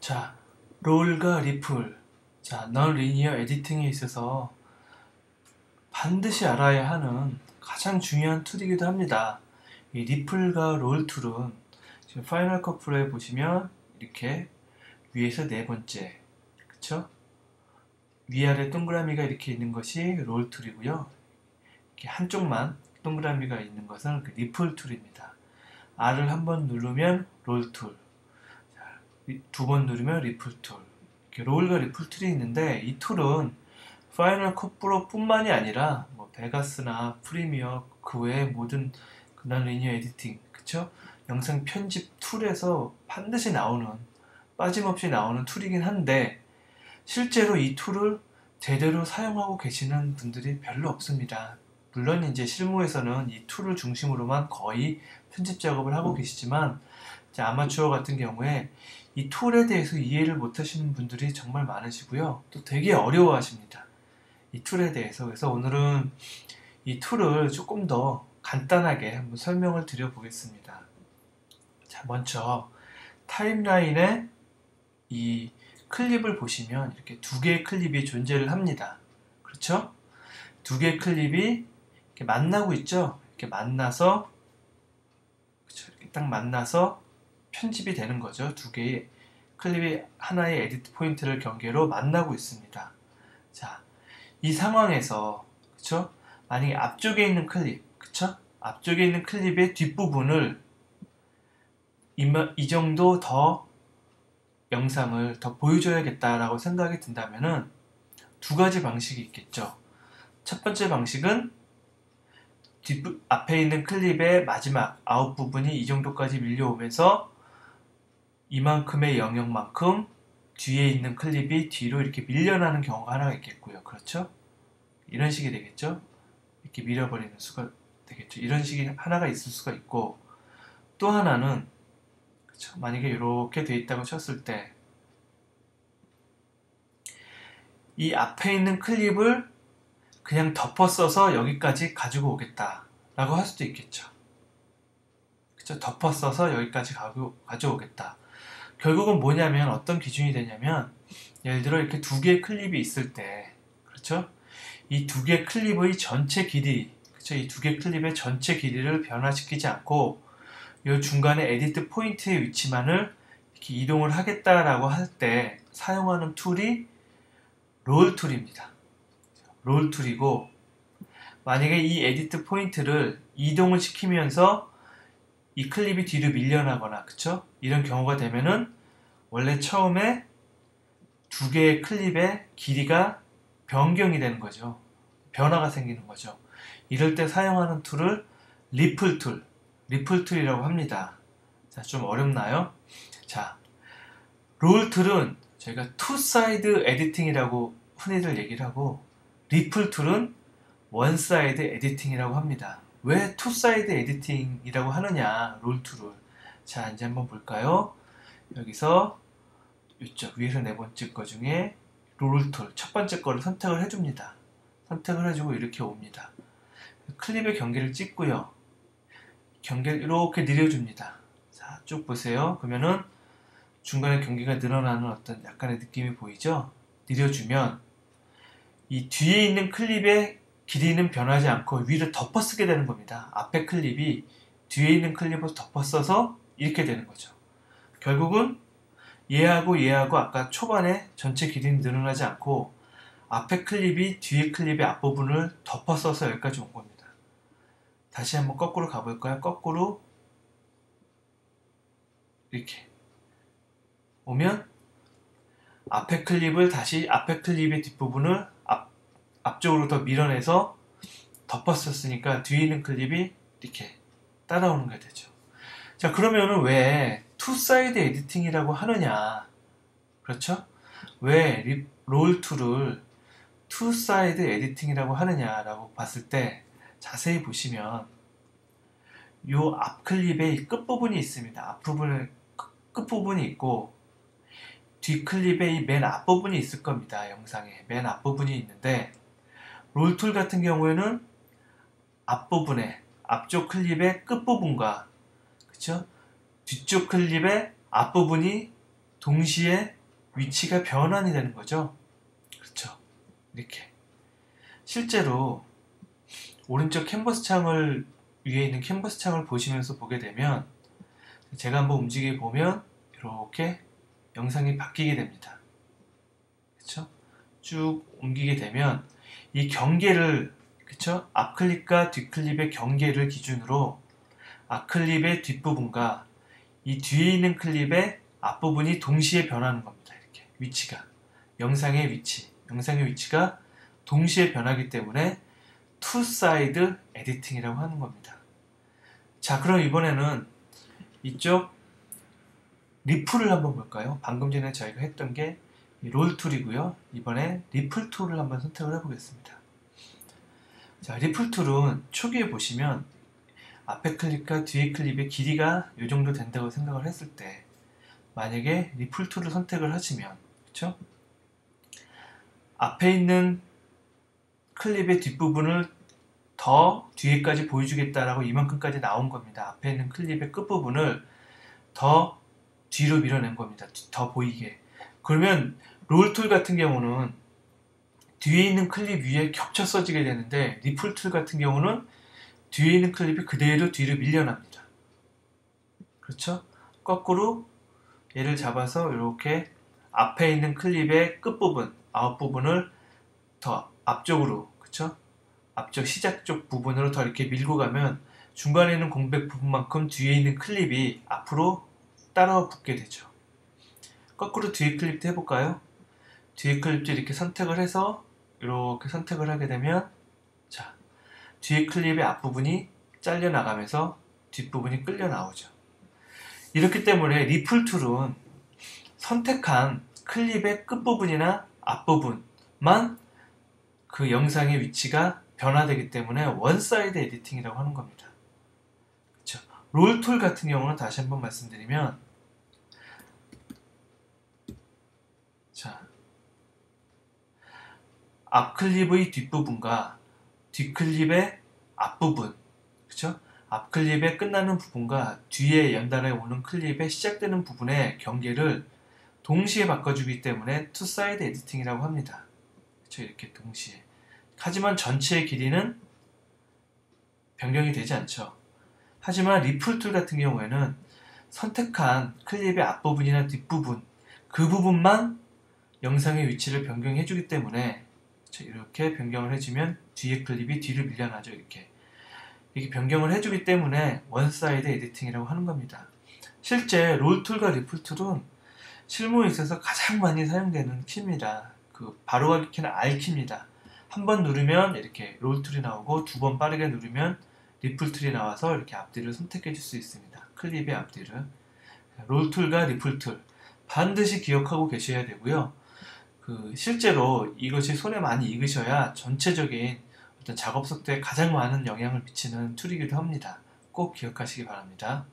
자, 롤과 리플. 자, 넌 리니어 에디팅에 있어서 반드시 알아야 하는 가장 중요한 툴이기도 합니다. 이 리플과 롤 툴은 지금 파이널 컷 프로에 보시면 이렇게 위에서 네 번째, 그쵸? 위아래 동그라미가 이렇게 있는 것이 롤 툴이고요. 이렇게 한쪽만 동그라미가 있는 것은 그 리플 툴입니다. R을 한 번 누르면 롤 툴, 두 번 누르면 리플 툴. 이렇게 롤과 리플 툴이 있는데 이 툴은 파이널 컷 프로 뿐만이 아니라 뭐 베가스나 프리미어 그 외의 모든 그런 리니어 에디팅, 그쵸? 영상 편집 툴에서 반드시 나오는, 빠짐없이 나오는 툴이긴 한데 실제로 이 툴을 제대로 사용하고 계시는 분들이 별로 없습니다. 물론 이제 실무에서는 이 툴을 중심으로만 거의 편집 작업을 하고 계시지만 아마추어 같은 경우에 이 툴에 대해서 이해를 못하시는 분들이 정말 많으시고요. 또 되게 어려워하십니다. 이 툴에 대해서. 그래서 오늘은 이 툴을 조금 더 간단하게 한번 설명을 드려보겠습니다. 자, 먼저 타임라인에 이 클립을 보시면 이렇게 두 개의 클립이 존재를 합니다. 그렇죠? 두 개의 클립이 이렇게 만나고 있죠? 이렇게 만나서, 그렇죠? 이렇게 딱 만나서 편집이 되는 거죠. 두 개의 클립이 하나의 에디트 포인트를 경계로 만나고 있습니다. 자, 이 상황에서, 그쵸? 만약에 앞쪽에 있는 클립, 그쵸? 앞쪽에 있는 클립의 뒷부분을 이 정도 더 영상을 더 보여줘야겠다라고 생각이 든다면은 두 가지 방식이 있겠죠. 첫 번째 방식은 앞에 있는 클립의 마지막 아웃 부분이 이 정도까지 밀려오면서 이만큼의 영역만큼 뒤에 있는 클립이 뒤로 이렇게 밀려나는 경우가 하나가 있겠고요. 그렇죠? 이런 식이 되겠죠? 이렇게 밀어버리는 수가 되겠죠. 이런 식이 하나가 있을 수가 있고, 또 하나는, 그렇죠? 만약에 이렇게 돼 있다고 쳤을 때 이 앞에 있는 클립을 그냥 덮어 써서 여기까지 가지고 오겠다 라고 할 수도 있겠죠. 그쵸? 덮어 써서 여기까지 가져오겠다. 결국은 뭐냐면 어떤 기준이 되냐면, 예를 들어 이렇게 두 개의 클립이 있을 때, 그렇죠? 이 두 개의 클립의 전체 길이, 그렇죠? 이 두 개의 클립의 전체 길이를 변화시키지 않고 이 중간에 에디트 포인트의 위치만을 이렇게 이동을 하겠다라고 할 때 사용하는 툴이 롤 툴입니다. 롤 툴이고, 만약에 이 에디트 포인트를 이동을 시키면서 이 클립이 뒤로 밀려나거나, 그쵸? 이런 경우가 되면은 원래 처음에 두 개의 클립의 길이가 변경이 되는 거죠. 변화가 생기는 거죠. 이럴 때 사용하는 툴을 리플 툴이라고 합니다. 자, 좀 어렵나요? 자, 롤 툴은 저희가 투 사이드 에디팅이라고 흔히들 얘기를 하고, 리플 툴은 원 사이드 에디팅이라고 합니다. 왜 투 사이드 에디팅이라고 하느냐, 롤 툴을. 자, 이제 한번 볼까요? 여기서 이쪽 위에서 네 번째 거 중에 롤 툴 첫 번째 거를 선택을 해줍니다. 선택을 해주고 이렇게 옵니다. 클립의 경계를 찍고요. 경계를 이렇게 늘려줍니다. 자, 쭉 보세요. 그러면은 중간에 경계가 늘어나는 어떤 약간의 느낌이 보이죠? 늘려주면 이 뒤에 있는 클립의 길이는 변하지 않고 위로 덮어쓰게 되는 겁니다. 앞에 클립이 뒤에 있는 클립을 덮어써서 이렇게 되는 거죠. 결국은 얘하고 아까 초반에 전체 길이는 늘어나지 않고 앞에 클립이 뒤에 클립의 앞부분을 덮어써서 여기까지 온 겁니다. 다시 한번 거꾸로 가볼까요? 거꾸로 이렇게 오면 앞에 클립을 다시 앞에 클립의 뒷부분을 앞쪽으로 더 밀어내서 덮었었으니까 뒤에 있는 클립이 이렇게 따라오는 게 되죠. 자, 그러면은 왜 투 사이드 에디팅이라고 하느냐? 그렇죠? 왜 롤 툴을 투 사이드 에디팅이라고 하느냐라고 봤을 때 자세히 보시면 요 앞 클립의 끝부분이 있습니다. 앞부분에 끝부분이 있고 뒷 클립의 이 맨 앞부분이 있을 겁니다. 영상에 맨 앞부분이 있는데, 롤 툴 같은 경우에는 앞부분에 앞쪽 클립의 끝부분과, 그쵸? 뒤쪽 클립의 앞부분이 동시에 위치가 변환이 되는 거죠. 그렇죠. 이렇게. 실제로 오른쪽 캔버스 창을 위에 있는 캔버스 창을 보시면서 보게 되면 제가 한번 움직여 보면 이렇게 영상이 바뀌게 됩니다. 그렇죠? 쭉 옮기게 되면 이 경계를 그렇죠? 앞클립과 뒷클립의 경계를 기준으로 앞클립의 뒷부분과 이 뒤에 있는 클립의 앞부분이 동시에 변하는 겁니다. 이렇게 위치가 영상의 위치가 동시에 변하기 때문에 투 사이드 에디팅이라고 하는 겁니다. 자, 그럼 이번에는 이쪽 리플을 한번 볼까요? 방금 전에 저희가 했던 게 롤 툴이고요. 이번에 리플 툴을 한번 선택을 해보겠습니다. 자, 리플 툴은 초기에 보시면 앞에 클립과 뒤에 클립의 길이가 이 정도 된다고 생각을 했을 때 만약에 리플 툴을 선택을 하시면 그렇죠? 앞에 있는 클립의 뒷부분을 더 뒤에까지 보여주겠다라고 이만큼까지 나온 겁니다. 앞에 있는 클립의 끝부분을 더 뒤로 밀어낸 겁니다. 더 보이게. 그러면 롤 툴 같은 경우는 뒤에 있는 클립 위에 겹쳐 써지게 되는데 리플 툴 같은 경우는 뒤에 있는 클립이 그대로 뒤로 밀려납니다. 그렇죠? 거꾸로 얘를 잡아서 이렇게 앞에 있는 클립의 끝부분, 아웃부분을 더 앞쪽으로, 그렇죠? 앞쪽 시작 쪽 부분으로 더 이렇게 밀고 가면 중간에 있는 공백 부분만큼 뒤에 있는 클립이 앞으로 따라 붙게 되죠. 거꾸로 뒤에 클립도 해볼까요? 뒤에 클립도 이렇게 선택을 해서 이렇게 선택을 하게 되면 자, 뒤에 클립의 앞부분이 잘려 나가면서 뒷부분이 끌려 나오죠. 이렇기 때문에 리플 툴은 선택한 클립의 끝부분이나 앞부분만 그 영상의 위치가 변화되기 때문에 원사이드 에디팅이라고 하는 겁니다. 그렇죠? 롤 툴 같은 경우는 다시 한번 말씀드리면 자, 앞클립의 뒷부분과 뒷클립의 앞부분, 그렇죠? 앞클립의 끝나는 부분과 뒤에 연달아 오는 클립의 시작되는 부분의 경계를 동시에 바꿔주기 때문에 투 사이드 에디팅이라고 합니다. 그렇죠? 이렇게 동시에. 하지만 전체의 길이는 변경이 되지 않죠. 하지만 리플 툴 같은 경우에는 선택한 클립의 앞부분이나 뒷부분, 그 부분만 영상의 위치를 변경해 주기 때문에 이렇게 변경을 해주면 뒤에 클립이 뒤로 밀려나죠. 이렇게 변경을 해주기 때문에 원사이드 에디팅이라고 하는 겁니다. 실제 롤 툴과 리플 툴은 실무에 있어서 가장 많이 사용되는 키입니다. 그 바로가기 키는 R키입니다. 한 번 누르면 이렇게 롤 툴이 나오고 두 번 빠르게 누르면 리플 툴이 나와서 이렇게 앞뒤를 선택해 줄 수 있습니다. 클립의 앞뒤를. 롤 툴과 리플 툴 반드시 기억하고 계셔야 되고요. 실제로 이것이 손에 많이 익으셔야 전체적인 어떤 작업 속도에 가장 많은 영향을 미치는 툴이기도 합니다. 꼭 기억하시기 바랍니다.